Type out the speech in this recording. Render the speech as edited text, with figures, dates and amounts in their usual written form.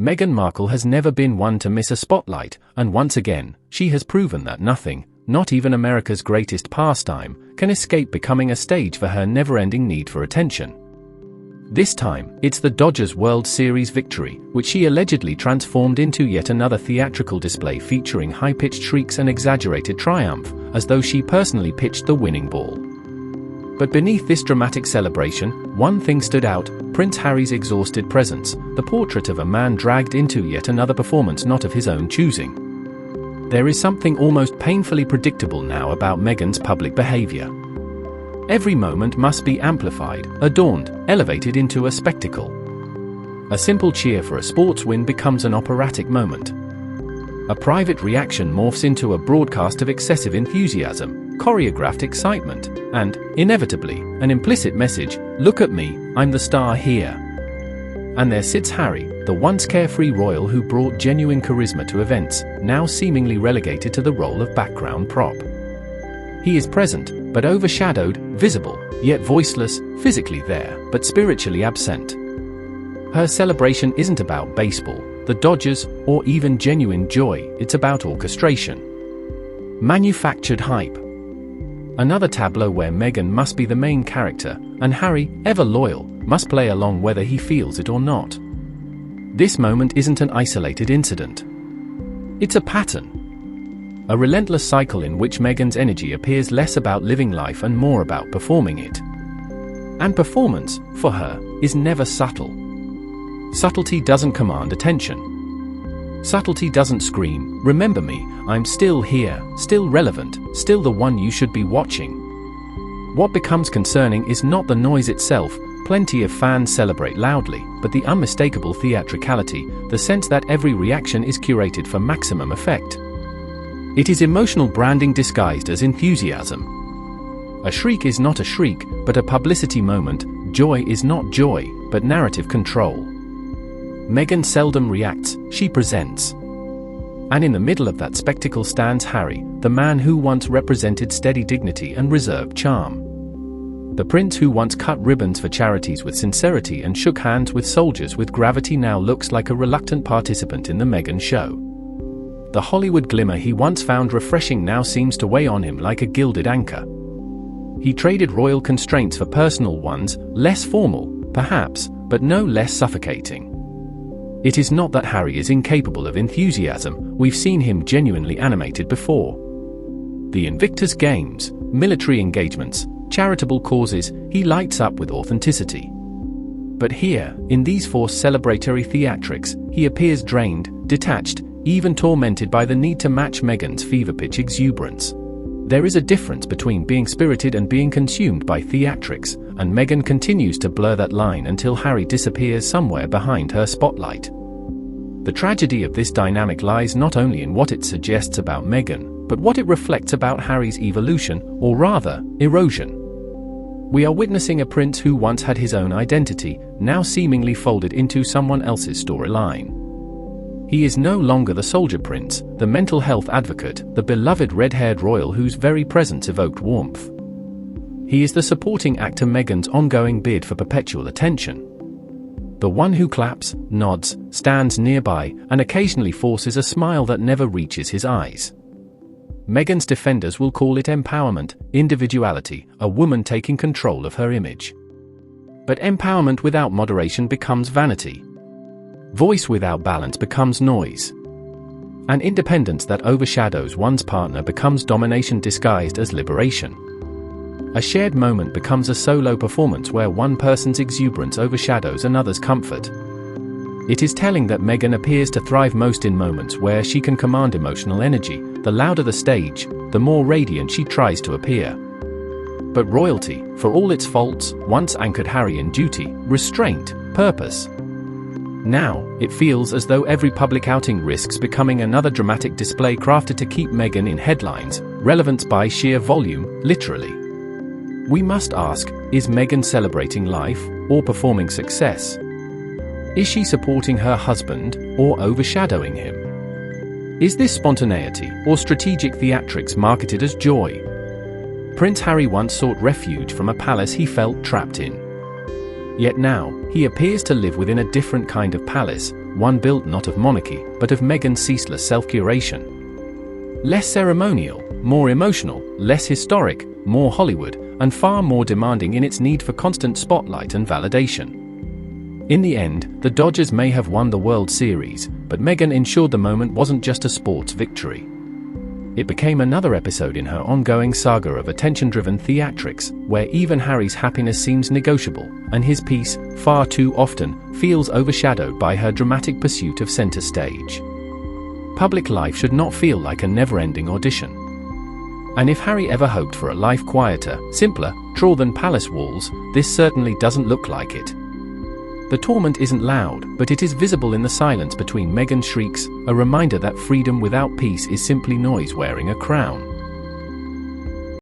Meghan Markle has never been one to miss a spotlight, and once again, she has proven that nothing, not even America's greatest pastime, can escape becoming a stage for her never-ending need for attention. This time, it's the Dodgers World Series victory, which she allegedly transformed into yet another theatrical display featuring high-pitched shrieks and exaggerated triumph, as though she personally pitched the winning ball. But beneath this dramatic celebration, one thing stood out: Prince Harry's exhausted presence, the portrait of a man dragged into yet another performance not of his own choosing. There is something almost painfully predictable now about Meghan's public behavior. Every moment must be amplified, adorned, elevated into a spectacle. A simple cheer for a sports win becomes an operatic moment. A private reaction morphs into a broadcast of excessive enthusiasm, choreographed excitement, and, inevitably, an implicit message: "Look at me, I'm the star here." And there sits Harry, the once carefree royal who brought genuine charisma to events, now seemingly relegated to the role of background prop. He is present, but overshadowed, visible, yet voiceless, physically there, but spiritually absent. Her celebration isn't about baseball, the Dodgers, or even genuine joy, it's about orchestration. Manufactured hype. Another tableau where Meghan must be the main character, and Harry, ever loyal, must play along whether he feels it or not. This moment isn't an isolated incident. It's a pattern. A relentless cycle in which Meghan's energy appears less about living life and more about performing it. And performance, for her, is never subtle. Subtlety doesn't command attention. Subtlety doesn't scream, "Remember me, I'm still here, still relevant, still the one you should be watching." What becomes concerning is not the noise itself, plenty of fans celebrate loudly, but the unmistakable theatricality, the sense that every reaction is curated for maximum effect. It is emotional branding disguised as enthusiasm. A shriek is not a shriek, but a publicity moment. Joy is not joy, but narrative control. Meghan seldom reacts, she presents. And in the middle of that spectacle stands Harry, the man who once represented steady dignity and reserved charm. The prince who once cut ribbons for charities with sincerity and shook hands with soldiers with gravity now looks like a reluctant participant in the Meghan show. The Hollywood glimmer he once found refreshing now seems to weigh on him like a gilded anchor. He traded royal constraints for personal ones, less formal, perhaps, but no less suffocating. It is not that Harry is incapable of enthusiasm, we've seen him genuinely animated before. The Invictus Games, military engagements, charitable causes, he lights up with authenticity. But here, in these forced celebratory theatrics, he appears drained, detached, even tormented by the need to match Meghan's fever-pitch exuberance. There is a difference between being spirited and being consumed by theatrics, and Meghan continues to blur that line until Harry disappears somewhere behind her spotlight. The tragedy of this dynamic lies not only in what it suggests about Meghan, but what it reflects about Harry's evolution, or rather, erosion. We are witnessing a prince who once had his own identity, now seemingly folded into someone else's storyline. He is no longer the soldier prince, the mental health advocate, the beloved red-haired royal whose very presence evoked warmth. He is the supporting actor Meghan's ongoing bid for perpetual attention. The one who claps, nods, stands nearby, and occasionally forces a smile that never reaches his eyes. Meghan's defenders will call it empowerment, individuality, a woman taking control of her image. But empowerment without moderation becomes vanity. Voice without balance becomes noise. And independence that overshadows one's partner becomes domination disguised as liberation. A shared moment becomes a solo performance where one person's exuberance overshadows another's comfort. It is telling that Meghan appears to thrive most in moments where she can command emotional energy. The louder the stage, the more radiant she tries to appear. But royalty, for all its faults, once anchored Harry in duty, restraint, purpose. Now, it feels as though every public outing risks becoming another dramatic display crafted to keep Meghan in headlines, relevance by sheer volume, literally. We must ask, is Meghan celebrating life, or performing success? Is she supporting her husband, or overshadowing him? Is this spontaneity, or strategic theatrics marketed as joy? Prince Harry once sought refuge from a palace he felt trapped in. Yet now, he appears to live within a different kind of palace, one built not of monarchy, but of Meghan's ceaseless self-curation. Less ceremonial, more emotional, less historic, more Hollywood, and far more demanding in its need for constant spotlight and validation. In the end, the Dodgers may have won the World Series, but Meghan ensured the moment wasn't just a sports victory. It became another episode in her ongoing saga of attention-driven theatrics, where even Harry's happiness seems negotiable, and his peace, far too often, feels overshadowed by her dramatic pursuit of center stage. Public life should not feel like a never-ending audition. And if Harry ever hoped for a life quieter, simpler, truer than palace walls, this certainly doesn't look like it. The torment isn't loud, but it is visible in the silence between Meghan's shrieks, a reminder that freedom without peace is simply noise wearing a crown.